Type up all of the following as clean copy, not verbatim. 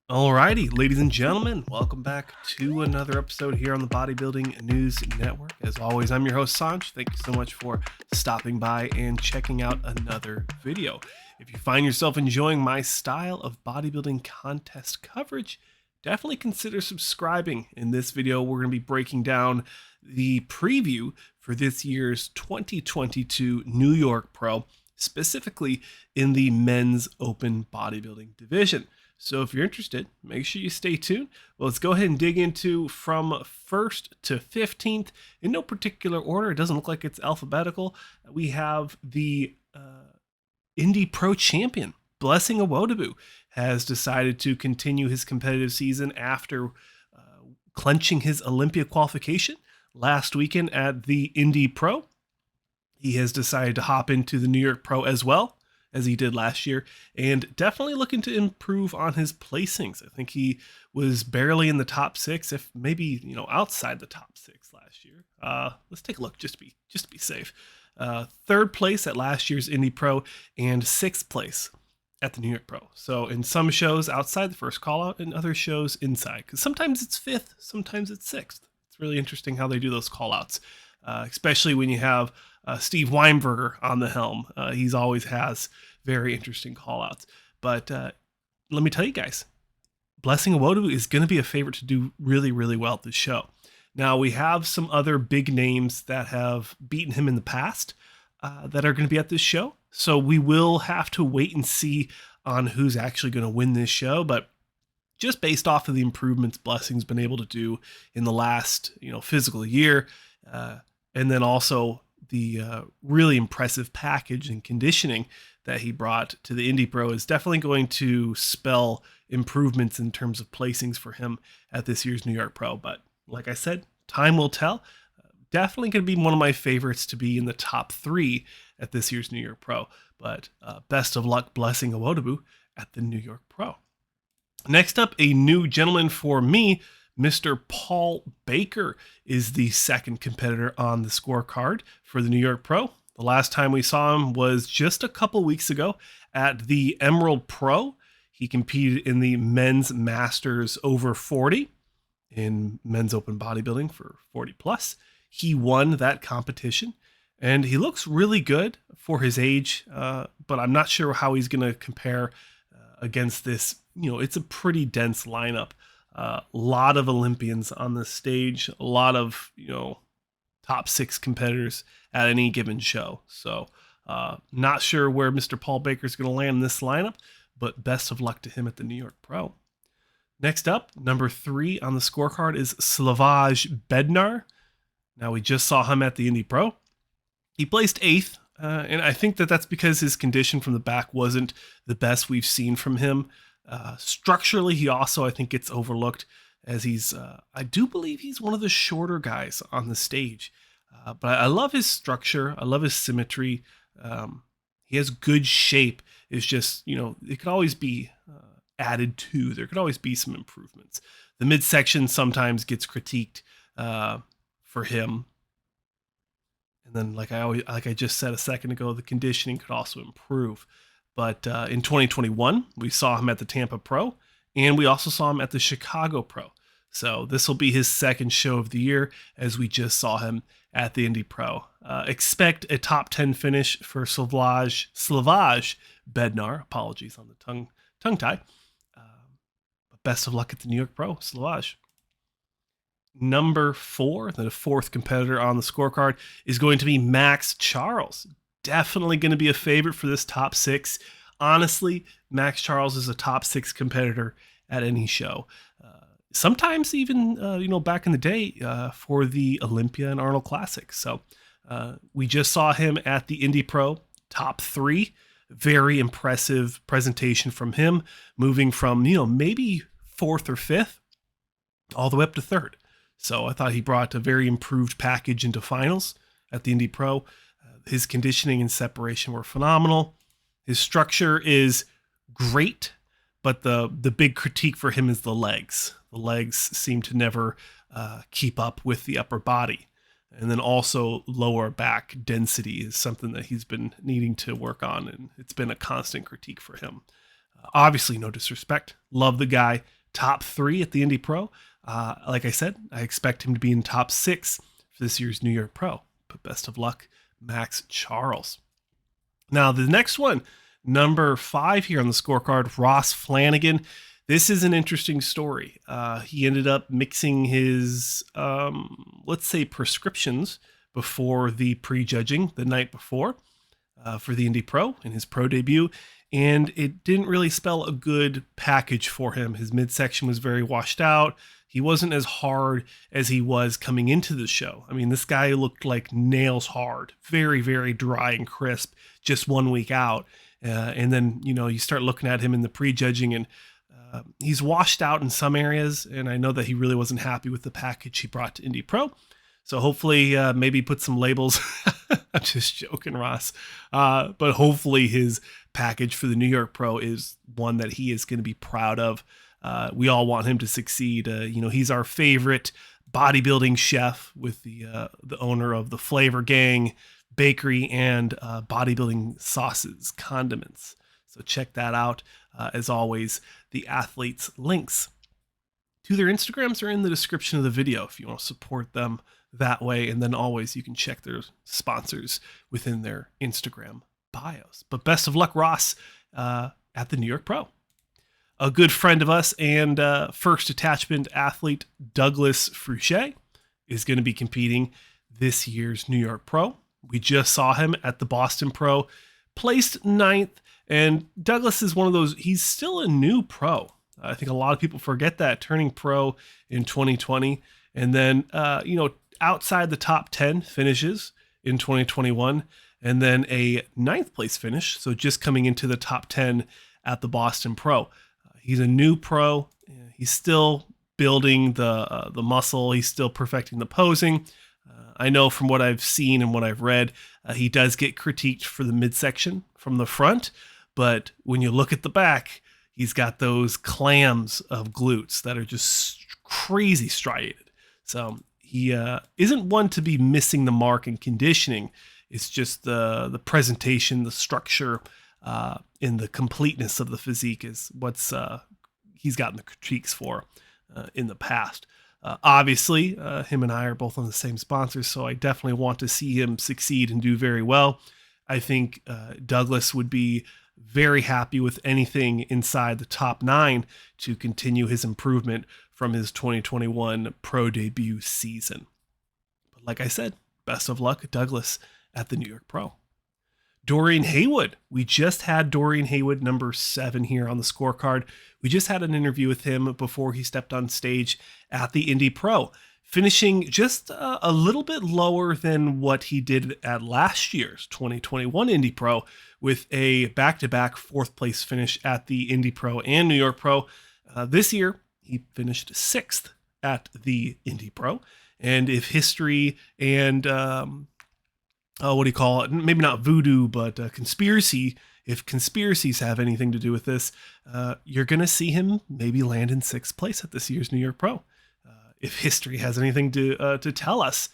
Alrighty, ladies and gentlemen, welcome back to another episode here on the Bodybuilding News Network. As always, I'm your host, Saunch. Thank you so much for stopping by and checking out another video. If you find yourself enjoying my style of bodybuilding contest coverage, definitely consider subscribing. In this video, we're going to be breaking down the preview for this year's 2022 New York Pro, specifically in the men's open bodybuilding division. So if you're interested, make sure you stay tuned. Well, let's go ahead and dig into from 1st to 15th in no particular order. It doesn't look like it's alphabetical. We have the Indie Pro champion, Blessing Awodibu, has decided to continue his competitive season after clenching his Olympia qualification last weekend at the Indie Pro. He has decided to hop into the New York Pro as well, as he did last year, and definitely looking to improve on his placings. I think he was barely in the top 6, if maybe outside the top 6 last year. Let's take a look just to be safe. 3rd place at last year's Indie Pro and 6th place at the New York Pro. So in some shows outside the first call out, and other shows inside, because sometimes it's 5th, sometimes it's 6th. It's really interesting how they do those call outs, especially when you have Steve Weinberger on the helm. He's always has very interesting call outs. But let me tell you guys, Blessing Awodibu is going to be a favorite to do really, really well at this show. Now, we have some other big names that have beaten him in the past that are going to be at this show. So we will have to wait and see on who's actually going to win this show. But just based off of the improvements Blessing's been able to do in the last physical year, and then also the really impressive package and conditioning that he brought to the Indie Pro, is definitely going to spell improvements in terms of placings for him at this year's New York Pro. But like I said, time will tell. Definitely going to be one of my favorites to be in the top 3 at this year's New York Pro. But best of luck, Blessing Awodibu, at the New York Pro. Next up, a new gentleman for me, Mr. Paul Baker is the 2nd competitor on the scorecard for the New York Pro. The last time we saw him was just a couple weeks ago at the Emerald Pro. He competed in the Men's Masters over 40 in men's open bodybuilding for 40 plus. He won that competition, and he looks really good for his age, but I'm not sure how he's going to compare against this. It's a pretty dense lineup. A lot of Olympians on the stage, a lot of, top 6 competitors at any given show. So not sure where Mr. Paul Baker is going to land in this lineup, but best of luck to him at the New York Pro. Next up, number 3 on the scorecard is Slavoj Bednar. Now, we just saw him at the Indie Pro. He placed 8th, and I think that's because his condition from the back wasn't the best we've seen from him. Structurally, he also, I think, gets overlooked, as he's, I do believe he's one of the shorter guys on the stage. But I love his structure. I love his symmetry. He has good shape. It's just, it could always be added to. There could always be some improvements. The midsection sometimes gets critiqued for him. And then, like I just said a second ago, the conditioning could also improve. But in 2021, we saw him at the Tampa Pro, and we also saw him at the Chicago Pro. So this will be his 2nd show of the year, as we just saw him at the Indie Pro. Expect a top 10 finish for Slavoj Bednar. Apologies on the tongue tie. But best of luck at the New York Pro, Slavoj. Number 4, the 4th competitor on the scorecard, is going to be Maxx Charles. Definitely going to be a favorite for this top 6. Honestly, Maxx Charles is a top 6 competitor at any show. Sometimes even, back in the day for the Olympia and Arnold Classic. So we just saw him at the Indie Pro, top 3. Very impressive presentation from him, moving from, maybe 4th or 5th all the way up to 3rd. So I thought he brought a very improved package into finals at the Indie Pro. His conditioning and separation were phenomenal. His structure is great, but the big critique for him is the legs. The legs seem to never keep up with the upper body. And then also lower back density is something that he's been needing to work on, and it's been a constant critique for him. Obviously, no disrespect. Love the guy. top 3 at the Indy Pro. Like I said, I expect him to be in top 6 for this year's New York Pro. But best of luck, Maxx Charles. Now, the next one, number 5 here on the scorecard, Ross Flanigan. This is an interesting story. He ended up mixing his, let's say, prescriptions before the prejudging the night before for the Indy Pro in his pro debut. And it didn't really spell a good package for him. His midsection was very washed out. He wasn't as hard as he was coming into the show. I mean, this guy looked like nails hard, very, very dry and crisp, just 1 week out. And then, you start looking at him in the prejudging, and he's washed out in some areas. And I know that he really wasn't happy with the package he brought to Indy Pro. So hopefully maybe put some labels. I'm just joking, Ross. But hopefully his package for the New York Pro is one that he is going to be proud of. We all want him to succeed. He's our favorite bodybuilding chef with the owner of the Flavor Gang Bakery and bodybuilding sauces, condiments. So check that out. As always, the athletes' links to their Instagrams are in the description of the video if you want to support them that way. And then always you can check their sponsors within their Instagram bios. But best of luck, Ross, at the New York Pro. A good friend of us and first attachment athlete, Douglas Fruchey, is going to be competing this year's New York Pro. We just saw him at the Boston Pro, placed 9th. And Douglas is one of those, he's still a new pro. I think a lot of people forget that, turning pro in 2020. And then, outside the top 10 finishes in 2021. And then a 9th place finish. So just coming into the top 10 at the Boston Pro. He's a new pro. He's still building the muscle. He's still perfecting the posing. I know from what I've seen and what I've read, he does get critiqued for the midsection from the front. But when you look at the back, he's got those clams of glutes that are just crazy striated. So he isn't one to be missing the mark in conditioning. It's just the presentation, the structure, in the completeness of the physique is what's he's gotten the critiques for in the past. Obviously, him and I are both on the same sponsors, so I definitely want to see him succeed and do very well. I think Douglas would be very happy with anything inside the top 9 to continue his improvement from his 2021 pro debut season. But like I said, best of luck, Douglas, at the New York Pro. Dorian Haywood. We just had Dorian Haywood, number 7 here on the scorecard. We just had an interview with him before he stepped on stage at the Indy Pro, finishing just a little bit lower than what he did at last year's 2021 Indy Pro, with a back-to-back 4th place finish at the Indy Pro and New York Pro. This year, he finished 6th at the Indy Pro. And if history and what do you call it? Maybe not voodoo, but conspiracy. If conspiracies have anything to do with this, you're going to see him maybe land in 6th place at this year's New York Pro. If history has anything to tell us,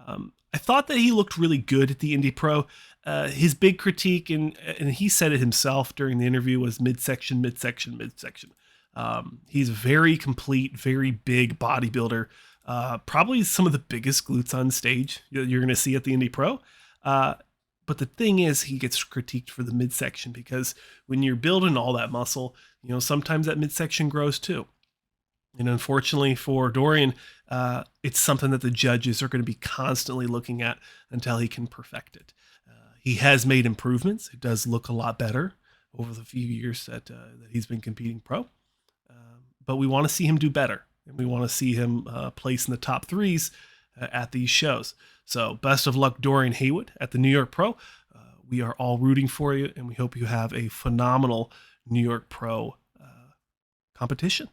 I thought that he looked really good at the Indy Pro. His big critique, and he said it himself during the interview, was midsection. He's a very complete, very big bodybuilder. Probably some of the biggest glutes on stage you're going to see at the Indy Pro. But the thing is, he gets critiqued for the midsection because when you're building all that muscle, sometimes that midsection grows too. And unfortunately for Dorian, it's something that the judges are going to be constantly looking at until he can perfect it. He has made improvements. It does look a lot better over the few years that he's been competing pro. But we want to see him do better. And we want to see him place in the top 3s at these shows. So best of luck, Dorian Haywood, at the New York Pro. We are all rooting for you, and we hope you have a phenomenal New York Pro competition.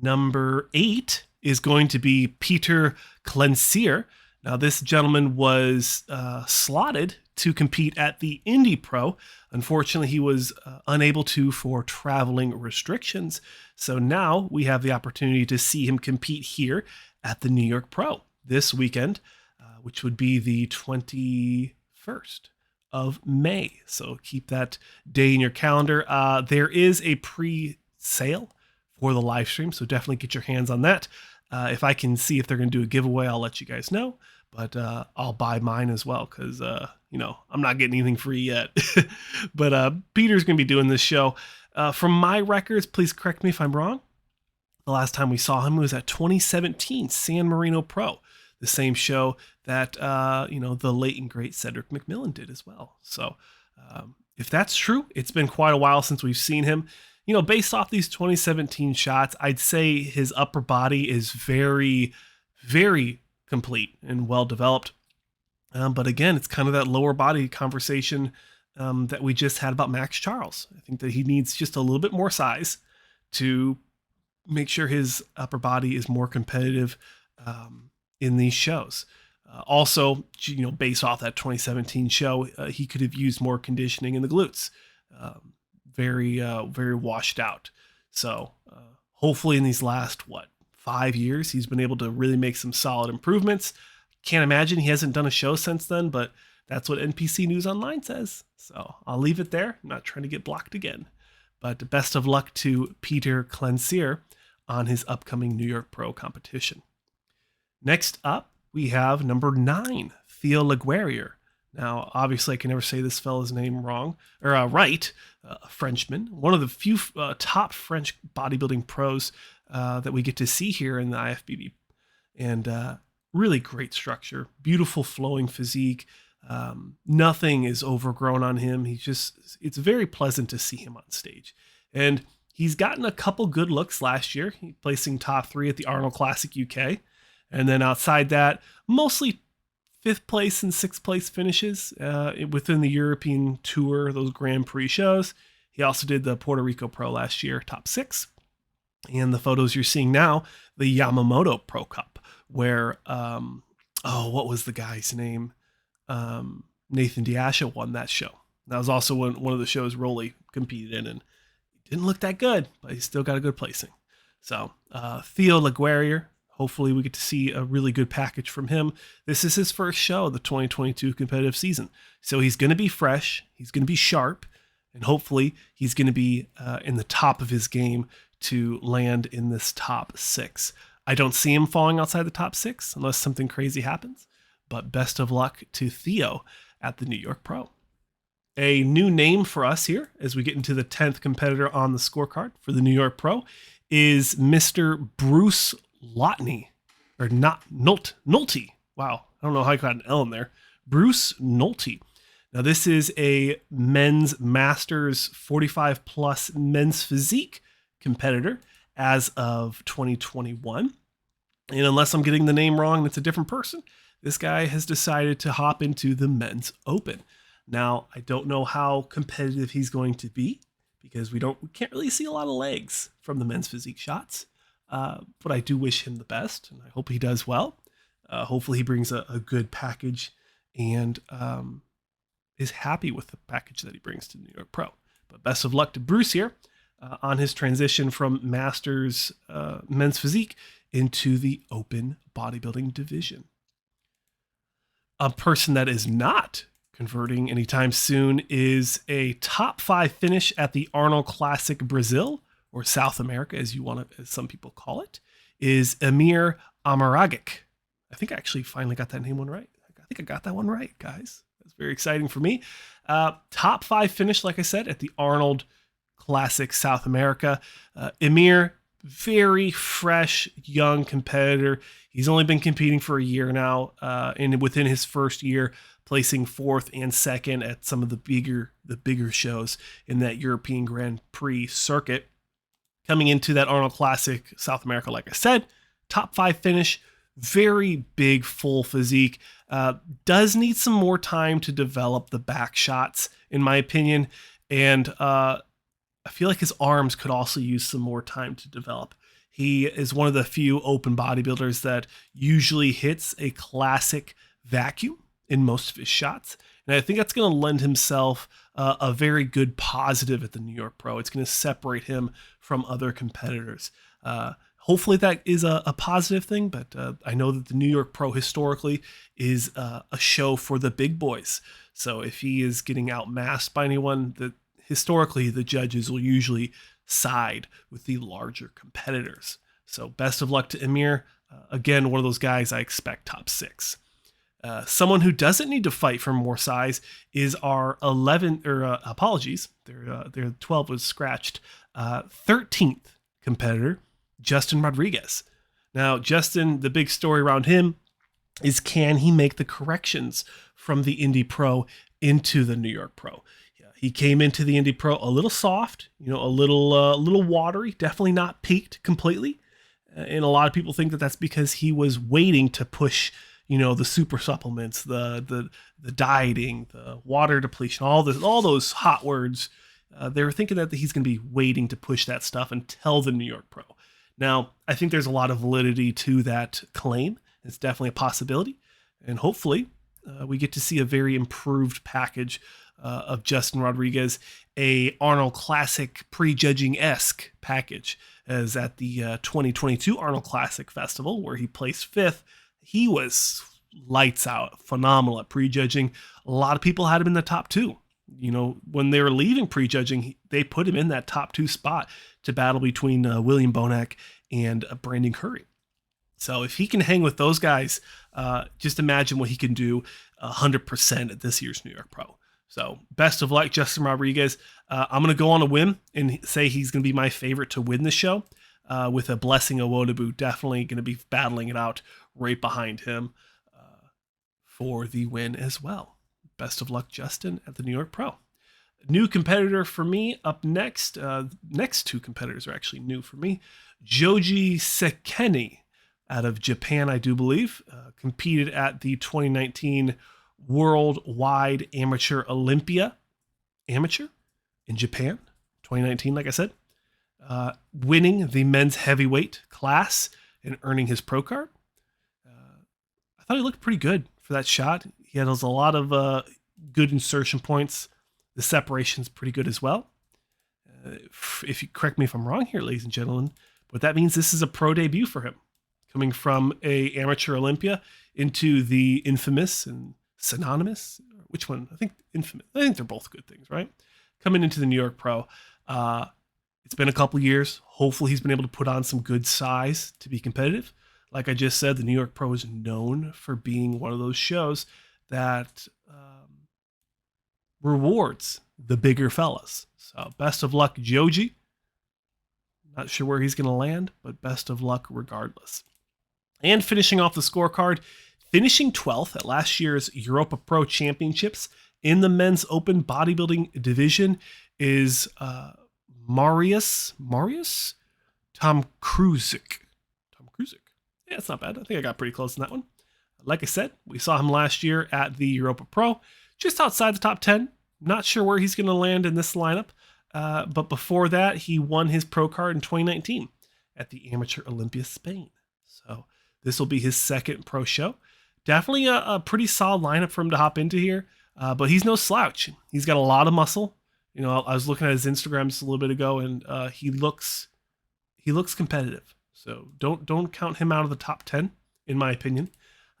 Number 8 is going to be Petar Klancir. Now, this gentleman was slotted to compete at the Indy Pro. Unfortunately, he was unable to for traveling restrictions. So now we have the opportunity to see him compete here at the New York Pro this weekend, which would be the 21st of May. So keep that day in your calendar. There is a pre-sale for the live stream. So definitely get your hands on that. If I can see if they're going to do a giveaway, I'll let you guys know. But I'll buy mine as well because, I'm not getting anything free yet. But Peter's going to be doing this show. From my records, please correct me if I'm wrong. The last time we saw him was at 2017 San Marino Pro, the same show that, the late and great Cedric McMillan did as well. So if that's true, it's been quite a while since we've seen him. Based off these 2017 shots, I'd say his upper body is very, very complete and well developed. But again, it's kind of that lower body conversation that we just had about Maxx Charles. I think that he needs just a little bit more size to make sure his upper body is more competitive in these shows. Also, based off that 2017 show, he could have used more conditioning in the glutes. Very washed out. So hopefully in these last, 5 years, he's been able to really make some solid improvements. Can't imagine he hasn't done a show since then, but that's what NPC News Online says. So I'll leave it there. I'm not trying to get blocked again. But best of luck to Petar Klancir on his upcoming New York Pro competition. Next up, we have number 9, Theo Leguerrier. Now, obviously, I can never say this fella's name wrong, or right, a Frenchman, one of the few top French bodybuilding pros that we get to see here in the IFBB. And really great structure, beautiful flowing physique. Nothing is overgrown on him. It's very pleasant to see him on stage. And he's gotten a couple good looks last year, placing top 3 at the Arnold Classic UK. And then outside that, mostly 5th place and 6th place finishes within the European Tour, those Grand Prix shows. He also did the Puerto Rico Pro last year, top 6. And the photos you're seeing now, the Yamamoto Pro Cup, where, what was the guy's name? Nathan Diasha won that show. That was also one of the shows Rolly competed in, and didn't look that good, but he still got a good placing. So Theo Leguerrier, hopefully we get to see a really good package from him. This is his first show of the 2022 competitive season. So he's going to be fresh, he's going to be sharp, and hopefully he's going to be in the top of his game to land in this top 6. I don't see him falling outside the top 6 unless something crazy happens, but best of luck to Theo at the New York Pro. A new name for us here as we get into the 10th competitor on the scorecard for the New York Pro is Mr. Bruce Nolte. Wow, I don't know how I got an L in there. Bruce Nolte. Now this is a men's masters 45 plus men's physique competitor as of 2021. And unless I'm getting the name wrong and it's a different person, this guy has decided to hop into the men's open. Now, I don't know how competitive he's going to be because we can't really see a lot of legs from the men's physique shots. But I do wish him the best, and I hope he does well. Hopefully he brings a good package and is happy with the package that he brings to New York Pro. But best of luck to Bruce here on his transition from Masters men's physique into the open bodybuilding division. A person that is not converting anytime soon is a top 5 finish at the Arnold Classic Brazil, or South America, as some people call it, is Emir Omeragic. I think I actually finally got that name one right. I think I got that one right, guys. That's very exciting for me. Top 5 finish, like I said, at the Arnold Classic South America. Emir, very fresh, young competitor. He's only been competing for a year now, and within his first year, placing 4th and 2nd at some of the bigger shows in that European Grand Prix circuit. Coming into that Arnold Classic South America, like I said, top 5 finish, very big, full physique. Does need some more time to develop the back shots, in my opinion, and I feel like his arms could also use some more time to develop. He is one of the few open bodybuilders that usually hits a classic vacuum in most of his shots. And I think that's going to lend himself a very good positive at the New York Pro. It's going to separate him from other competitors. Hopefully that is a positive thing, but I know that the New York Pro historically is a show for the big boys. So if he is getting outmassed by anyone, historically the judges will usually side with the larger competitors. So best of luck to Emir. Again, one of those guys I expect top 6. Someone who doesn't need to fight for more size is our 12 was scratched, 13th competitor, Justin Rodriguez. Now, Justin, the big story around him is, can he make the corrections from the Indy Pro into the New York Pro? Yeah, he came into the Indy Pro a little soft, a little watery, definitely not peaked completely. And a lot of people think that that's because he was waiting to push, the super supplements, the dieting, the water depletion, all those hot words. They were thinking that he's going to be waiting to push that stuff until the New York Pro. Now, I think there's a lot of validity to that claim. It's definitely a possibility. And hopefully we get to see a very improved package of Justin Rodriguez, a Arnold Classic prejudging-esque package, as at the 2022 Arnold Classic Festival, where he placed 5th. He was lights out, phenomenal at prejudging. A lot of people had him in the top 2. When they were leaving prejudging, they put him in that top 2 spot to battle between William Bonac and Brandon Curry. So if he can hang with those guys, just imagine what he can do 100% at this year's New York Pro. So best of luck, Justin Rodriguez. I'm going to go on a whim and say he's going to be my favorite to win the show, with a Blessing Awodibu definitely going to be battling it out right behind him for the win as well. Best of luck, Justin, at the New York Pro. New competitor for me up next. Next 2 competitors are actually new for me. Joji Sekine out of Japan, I do believe, competed at the 2019 Worldwide Amateur Olympia. Amateur in Japan, 2019, like I said. Winning the men's heavyweight class and earning his pro card. I thought he looked pretty good for that shot. He has a lot of good insertion points. The separation's pretty good as well. If you correct me if I'm wrong here, ladies and gentlemen, but that means this is a pro debut for him, coming from a amateur Olympia into the infamous and synonymous. Which one? I think infamous. I think they're both good things, right? Coming into the New York Pro. It's been a couple years. Hopefully he's been able to put on some good size to be competitive. Like I just said, the New York Pro is known for being one of those shows that rewards the bigger fellas. So best of luck, Joji. Not sure where he's going to land, but best of luck regardless. And finishing off the scorecard, finishing 12th at last year's Europa Pro Championships in the men's open bodybuilding division is Mariusz Tomczuk. Yeah, it's not bad. I think I got pretty close in that one. Like I said, we saw him last year at the Europa Pro, just outside the top 10. Not sure where he's going to land in this lineup. But before that, he won his pro card in 2019 at the Amateur Olympia, Spain. So this will be his second pro show. Definitely a pretty solid lineup for him to hop into here. But he's no slouch. He's got a lot of muscle. I was looking at his Instagram just a little bit ago, and he looks competitive. So don't count him out of the top 10, in my opinion.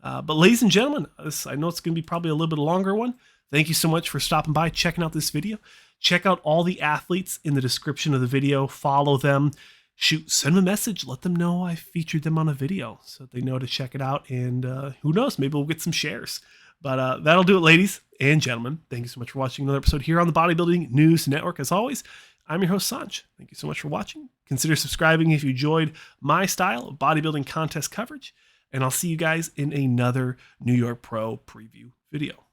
But ladies and gentlemen, I know it's going to be probably a little bit longer one. Thank you so much for stopping by, checking out this video. Check out all the athletes in the description of the video. Follow them. Send them a message. Let them know I featured them on a video so they know to check it out. And who knows, maybe we'll get some shares. But that'll do it, ladies and gentlemen. Thank you so much for watching another episode here on the Bodybuilding News Network. As always, I'm your host, Saunch. Thank you so much for watching. Consider subscribing if you enjoyed my style of bodybuilding contest coverage. And I'll see you guys in another New York Pro preview video.